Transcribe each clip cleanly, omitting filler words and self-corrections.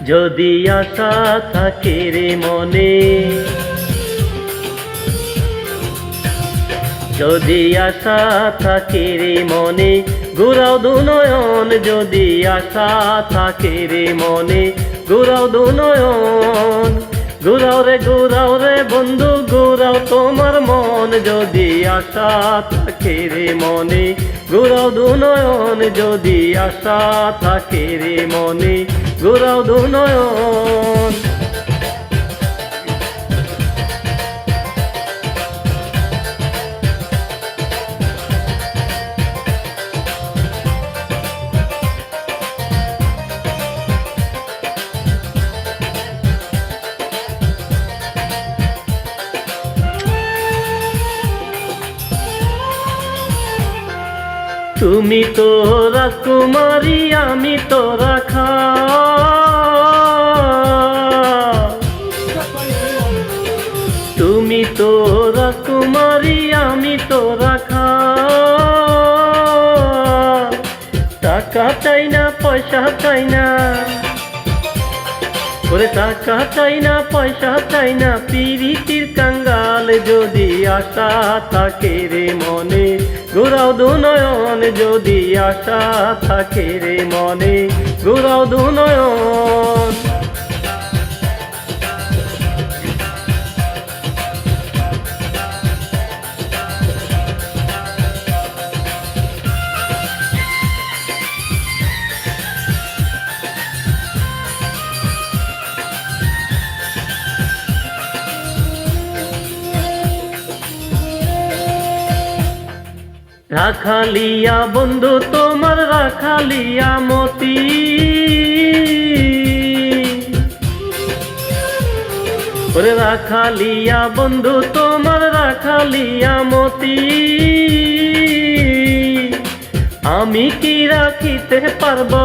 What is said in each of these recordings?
যদি আশা থাকে রে মনে, যদি আশা থাকে রে মনে, ঘুরাও দুনয়ন। যদি আশা থাকে রে মনে, ঘুরাও দুনয়ন। ঘুরাও রে বন্ধু, ঘুরাও তোমার মন। যদি আশা থাকে রে মনে, ঘুরাও দুনয়ন। যদি আশা থাকে রে মনে, ঘুরাও দুনয়ন। তুমি তো রাজকুমারী, আমি তো রাখা। তুমি তো রাজকুমারী, আমি তো রাখা। টাকা চাই না, পয়সা চাই না, ওরে টাকা চাই না, পয়সা চাই না, পিরিতির কাঙ্গাল। যদি আশা থাকে রে মনে, ঘুরাও দুনয়ন। যদি আশা থাকে রে মনে, ঘুরাও দুনয়ন। রাখালিয়া বন্ধু তোমার, রাখালিয়া মতি। ওরে রাখালিয়া বন্ধু তোমার, রাখালিয়া মতি। আমি কি রাখিতে পারবো,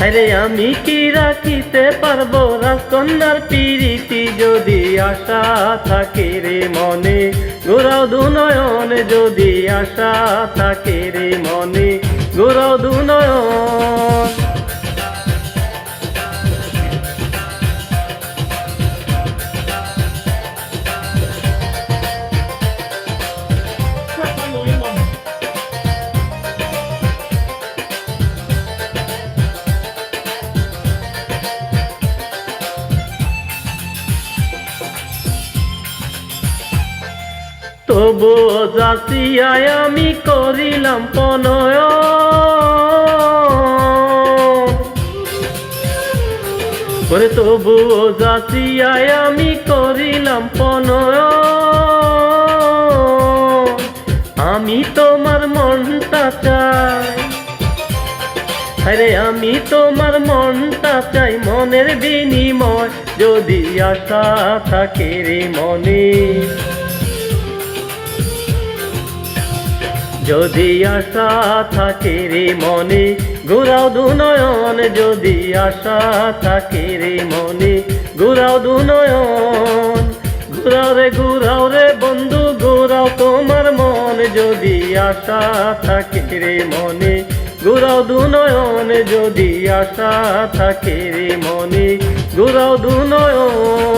আরে আমি কি রাখিতে পারবো রাজকন্যার পিরিতি। যদি আশা থাকে রে মনে, ঘুরাও দুনয়ন। যদি আশা থাকে রে মনে, ঘুরাও দুনয়ন। তবু যাচিয়ায় আমি করিলাম পনয়ন। ওরে তবু যাচিয়ায় আমি করিলাম পনয়ন। আমি তোমার মনটা চাই, আরে আমি তোমার মনটা চাই, মনের বিনিময়। যদি আশা থাকে রে মনে, যদি আশা থাকে রে মনে, ঘুরাও দুনয়ন। যদি আশা থাকে রে মনে, ঘুরাও দুনয়ন। ঘুরাও রে বন্ধু, ঘুরাও তোমার মন। যদি আশা থাকে রে মনে, ঘুরাও দুনয়ন। যদি আশা থাকে রে মনে, ঘুরাও দুনয়ন।